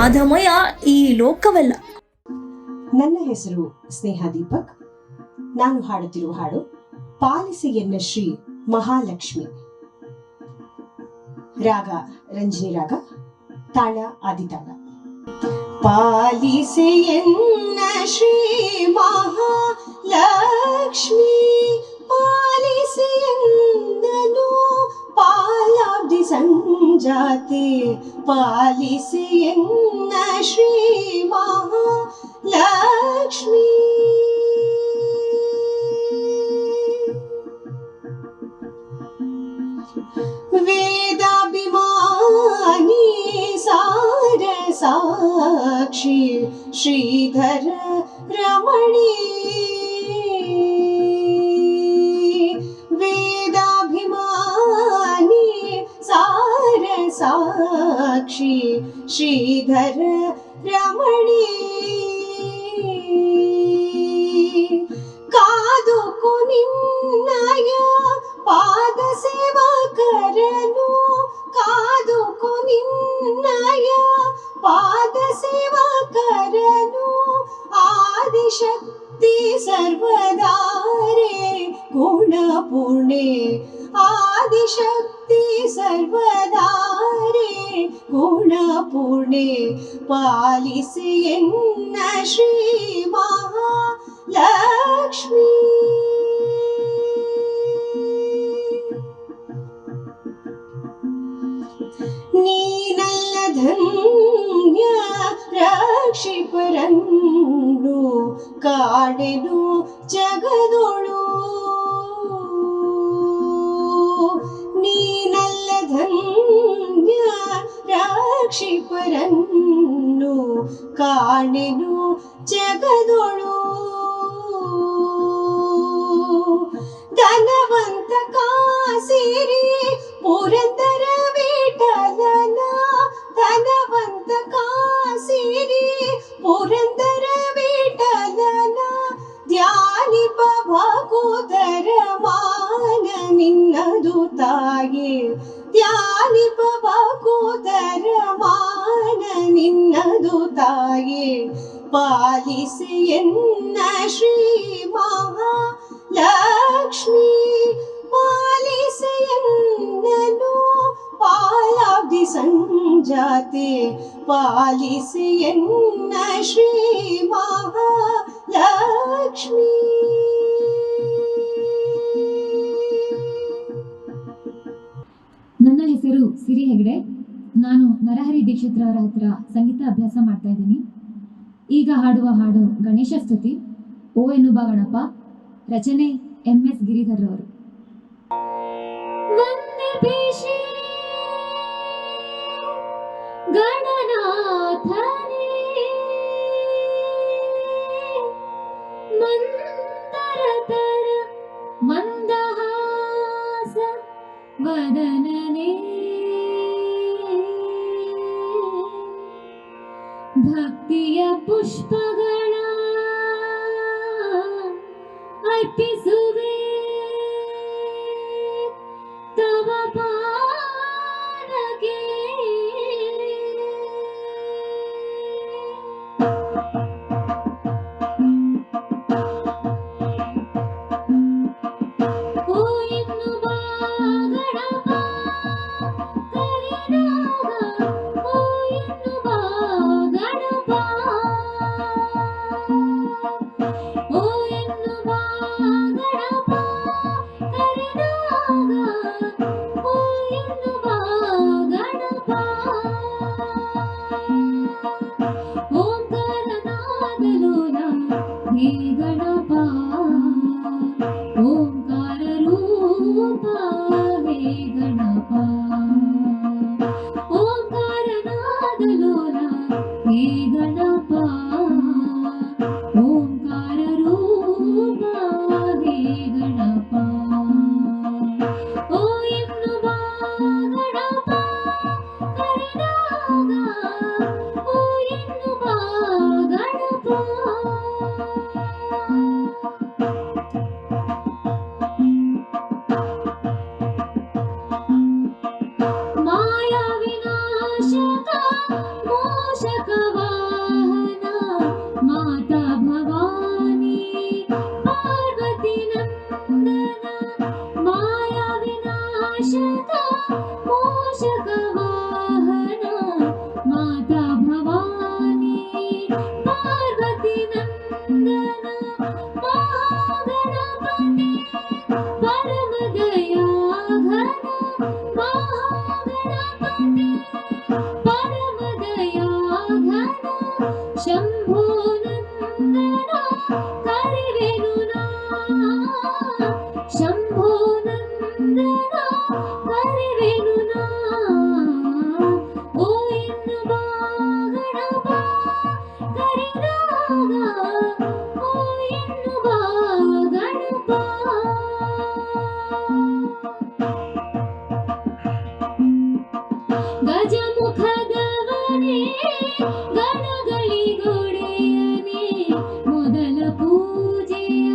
ನಾದಮಯ ಈ ಲೋಕವಲ್ಲ. ನನ್ನ ಹೆಸರು ಸ್ನೇಹ ದೀಪಕ್. ನಾನು ಹಾಡುತ್ತಿರುವ ಹಾಡು ಪಾಲಿಸಿ ಎನ್ನ ಶ್ರೀ ಮಹಾಲಕ್ಷ್ಮಿ. ರಾಗ ರಂಜನಿ ರಾಗ, ತಾಳ ಆದಿತಾಳ. ಪಾಲಿಸಿ ಎನ್ನ ಶ್ರೀ ಮಹಾಲಕ್ಷ್ಮಿ, ಪಾಲಿಸಿ ಎನ್ನನು ಪಾಲಾಬ್ಧಿ ಸಂಜಾತೆ, ಪಾಲಿಸಿ ಎನ್ನ ಶ್ರೀ ಮಹಾಲಕ್ಷ್ಮಿ. ವೇದಾಭಿಮಾನಿ ಸಾರ ಸಾಕ್ಷಿ ಶ್ರೀಧರ ರಮಣಿ, ವೇದಾಭಿಮಾನಿ ಸಾರ ಸಾಕ್ಷಿ ಶ್ರೀಧರ ರಮಣಿ. ಕಾದುಕು ನಿನ್ನಯ ಪಾದ ಸೇವಕರನು, ಕಾದುಕು ನಿನ್ನಯ ಪಾದ ಸೇವಕರನು, ಆದಿಶಕ್ತಿ ಸರ್ವದಾರೆ ಗುಣಪುಣೆ, ಆದಿಶಕ್ತಿ ಸರ್ವದಾರೆ ಗುಣಪುಣೆ, ಪಾಲಿಸಿ ಎನ್ನ ಶ್ರೀ ಮಹಾಲಕ್ಷ್ಮಿ. ನೀನಲ್ಲ ಧನ್ಯ ರಕ್ಷಿಪರನ್ನು ಕಾಡೆನು ಜಗದೊಳು, ನೀನಲ್ಲ ಧನ್ಯ ರಕ್ಷಿಪರನ್ನು ಕಾಡೆನು ಜಗದೊಳು. ಧನವಂತ ಕಾಸಿರಿ ಪುರಂದರ ವಿಠಲನ, ಧನವಂತ ಕಾಸಿರಿ ಪುರಂದರ ವಿಠಲನ, ಧ್ಯಾನಿಪ ಭಕುತರ ಮಾನ ನಿನ್ನದು ತಾಯೇ, ಧ್ಯಾನಿಪ ಭಕುತರ ಮಾನ ನಿನ್ನದು ತಾಯೇ, ಪಾಲಿಸಿ ಎನ್ನ ಶ್ರೀ ಮಹಾಲಕ್ಷ್ಮಿ, ಪಾಲಿಸಿ ಎನ್ನನು ಪಾಲಾಬ್ಧಿ ಸಂಜಾತೆ, ಪಾಲಿಸಿ ಎನ್ನ ಶ್ರೀ ಮಹಾಲಕ್ಷ್ಮಿ. ನನ್ನ ಹೆಸರು ಸಿರಿ ಹೆಗಡೆ. ನಾನು ನರಹರಿ ದೀಕ್ಷಿತ್ರವರ ಹತ್ರ ಸಂಗೀತ ಅಭ್ಯಾಸ ಮಾಡ್ತಾ ಇದ್ದೀನಿ. ಈಗ ಹಾಡುವ ಹಾಡು ಗಣೇಶ ಸ್ತುತಿ, ಓ ಎನ್ನುಬ ಗಣಪ. ರಚನೆ MS ಗಿರಿಧರ್ ಅವರು. ಗಣನಾಥನೇ ಮಂದರತರ ಮಂದಹಾಸ ವದನನೇ, ಭಕ್ತಿಯ ಪುಷ್ಪಗಳ ಅರ್ಪಿಸುವೆ ತವ ಪಾದಕ್ಕೆ. ಓ ಎನ್ನುವ ಗಣಪ ಕರೆದಾಗ, ಓ ಎನ್ನುವ ಗಣಪ, ಓ ಎನ್ನುವ ಗಣಪ ಕರೆದಾಗ, ಓ ನಾಶಕ ಮೋಷಕ ವಾಹನ ಮಾತಾ ಭವಾನಿ ಪಾರ್ವತಿ ನಂದನ ಮಹಾಗಣಪತಿ ಪರಮ ದಯಾಘನ ಮಹಾಗಣಪತಿ ಪರಮ ದಯಾಘನ ಶಂಭೋ ನಂದನ ಕರಿವೆನು ನಾ ಶಂಭೋ ನಂದನ ಕರಿವೆನು ನಾ ಓ ಎನ್ನುವ ಗಣಪ ಕರಿದಾಗ ಓ ಎನ್ನುವ ಗಣಪ ಗಜಮುಖದವನೇ ಗಣಗಳಿಗೊಡೆಯನೇ ಮೊದಲ ಪೂಜೆಯ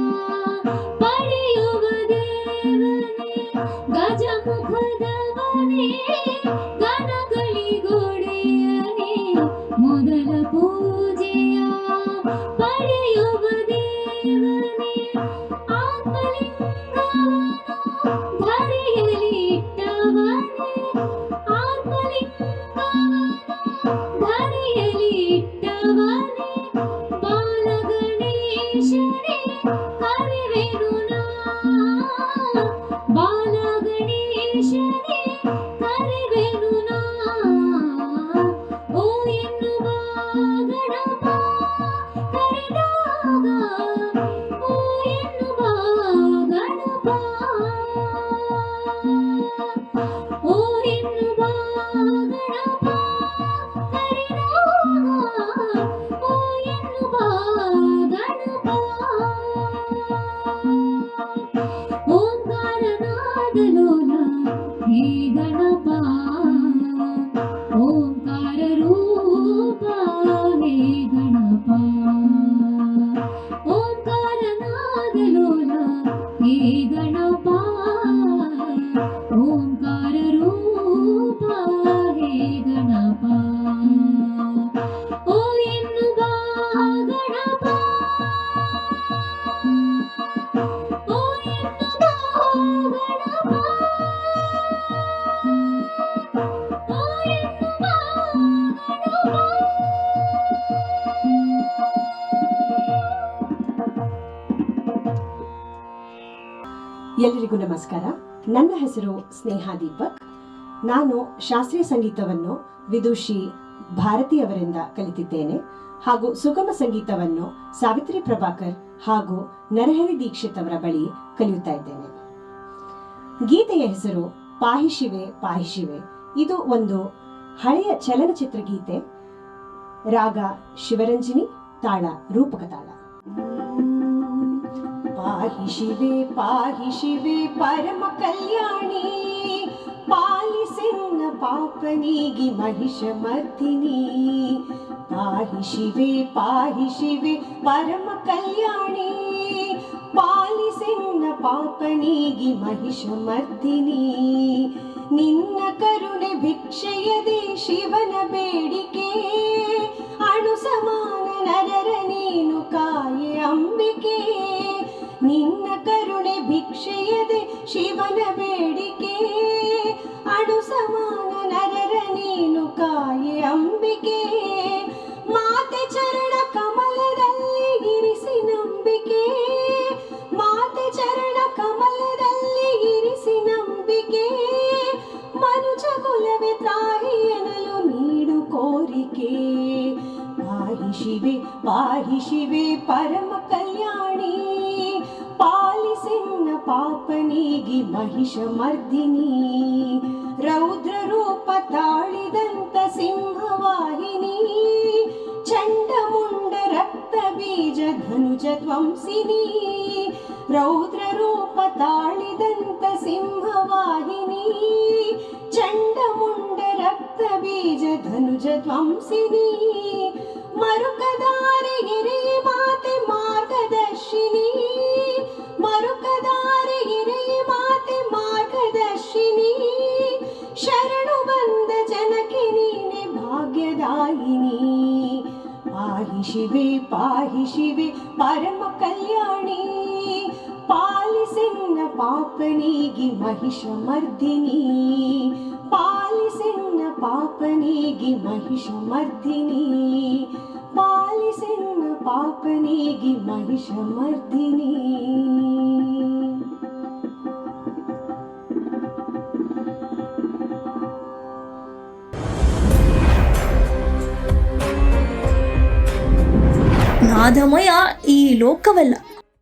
ಪಡೆಯುವ ದೇವನೇ ಗಜಮುಖದವನೇ ಗಣಗಳಿಗೊಡೆಯನೇ ಮೊದಲ ಪೂಜೆಯ ಪಡೆಯುವ ದೇವನೇ ಆತ್ಮಲಿಂಗವನು ಧರೆಯಲಿ ಇಟ್ಟವನೇ ಆತ್ಮಲಿಂಗವನು ಧರೆಯಲಿ ಇಟ್ಟವನೇ ಬಾಲಗಣೇಶನೇ ಕರಿವೆನು ನಾ ಬಾಲಗಣೇಶನೇ ಕರಿವೆನು ನಾ ಓ ಎನ್ನುವ ಗಣಪ ಕರೆದಾಗ ಓ ಎನ್ನುವ ಗಣಪ ಓ ಎನ್ನುವ ಗಣಪ ಕರೆದಾಗ ಓ ಎನ್ನುವ ಗಣಪ ಓಂಕಾರನಾದಲೋಲ ಹೇ ಗಣಪ ಓಂಕಾರ ರೂಪ ಹೇ ಗಣಪ ಓಂಕಾರನಾದಲೋಲ ಹೇ ಗಣಪ ಓಂಕಾರ ರೂಪ ಹೇ ಗಣಪ ಓ ಎನ್ನುವ ಗಣಪ ಓ ಎನ್ನುವ ಗಣಪ ಓ ಎನ್ನುವ ಗಣಪ ಎಲ್ಲರಿಗೂ ನಮಸ್ಕಾರ. ನನ್ನ ಹೆಸರು ಸ್ನೇಹಾ ದೀಪಕ್. ನಾನು ಶಾಸ್ತ್ರೀಯ ಸಂಗೀತವನ್ನು ವಿದುಷಿ ಭಾರತಿ ಅವರಿಂದ ಕಲಿತಿದ್ದೇನೆ ಹಾಗೂ ಸುಗಮ ಸಂಗೀತವನ್ನು ಸಾವಿತ್ರಿ ಪ್ರಭಾಕರ್ ಹಾಗೂ ನರಹರಿ ದೀಕ್ಷಿತ್ ಅವರ ಬಳಿ ಕಲಿಯುತ್ತಾ ಇದ್ದೇನೆ. ಗೀತೆಯ ಹೆಸರು ಪಾಹಿ ಶಿವೆ ಪಾಹಿ ಶಿವೆ. ಇದು ಒಂದು ಹಳೆಯ ಚಲನಚಿತ್ರ ಗೀತೆ. ರಾಗ ಶಿವರಂಜನಿ, ತಾಳ ರೂಪಕ ತಾಳ. ಪಾಹಿ ಶಿವೆ ಪರಮ ಕಲ್ಯಾಣಿ ಪಾಲಿಸೆನ್ನ ಪಾಪನಿಗಿ ಮಹಿಷ ಮರ್ದಿನಿ. ಪಾಹಿ ಶಿವೆ ಪರಮ ಕಲ್ಯಾಣಿ ಪಾಲಿಸೆನ್ನ ಪಾಪನಿಗಿ ಮಹಿಷ ಮರ್ದಿನಿ. ನಿನ್ನ ಕರುಣೆ ಭಿಕ್ಷೆಯದೆ ಶಿವನ ಬೇಡಿಕೆ ಅಣು ಸಮಾನ ನರರ ನೀನು ಕಾಯೆ ಅಂಬಿಕೆ. ನಿನ್ನ ಕರುಣೆ ಭಿಕ್ಷೆಯದೆ ಶಿವನ ಬೇಡಿಕೆ ಅಣು ಸಮಾನ ನರರ ನೀನು ಕಾಯೆ ಅಂಬಿಕೆ. ಮಾತೆ ಚರಣ ಕಮಲದಲ್ಲಿ ಇರಿಸಿ ನಂಬಿಕೆ ಮಾತೆ ಚರಣ ಕಮಲದಲ್ಲಿ ಇರಿಸಿ ನಂಬಿಕೆ. ಮನುಜ ಕುಲವೇ ತ್ರಾಹಿ ಎನ್ನಲು ನೀಡು ಕೋರಿಕೆ. ಪಾಹಿ ಶಿವೆ ಪರಮ ಕಲ್ಯಾಣಿ ಪಾಲಿಸೆನ್ನ ಪಾಪನಿಗಿ ಮಹಿಷ ಮರ್ದಿನಿ. ರೌದ್ರ ರೂಪ ತಾಳಿದಂತ ಸಿಂಹವಾಹಿನಿ ಚಂಡಮುಂಡ ರಕ್ತ ಬೀಜ ಧನುಜ ಧ್ವಂಸಿನಿ. ರೌದ್ರ ರೂಪ ತಾಳಿದಂತ ಸಿಂಹವಾಹಿನಿ ಚಂಡಮುಂಡ ರಕ್ತ ಬೀಜ ಧನುಜ ಧ್ವಂಸಿನಿ. ಮರುಕದಾರಿ ಗಿರಿಯ ಮಾತೆ ಮಾರ್ಗದರ್ಶಿನಿ ಮರುಕದಾರಿ ಗಿರಿಯ ಮಾತೆ ಮಾರ್ಗದರ್ಶಿನಿ. ಶರಣು ಬಂದ ಜನಕ್ಕೆ ನೀನೆ ಭಾಗ್ಯದಾಯಿನಿ. ಪಾಹಿ ಶಿವೆ ಪರಮ ಕಲ್ಯಾಣಿ ಪಾಲಿಸೆನ್ನ ಪಾಲಿಸೆನ್ನ ಪಾಪನಿಗೆ ಮಹಿಷ ಮರ್ದಿನಿ, ಪಾಲಿಸೆನ್ನ ಪಾಪನಿಗೆ ಮಹಿಷ ಮರ್ದಿನಿ, ಪಾಲಿಸೆನ್ನ ಪಾಪನಿಗೆ ಮಹಿಷ ಮರ್ದಿನಿ. ನಾದಮಯ ಈ ಲೋಕವಲ್ಲ.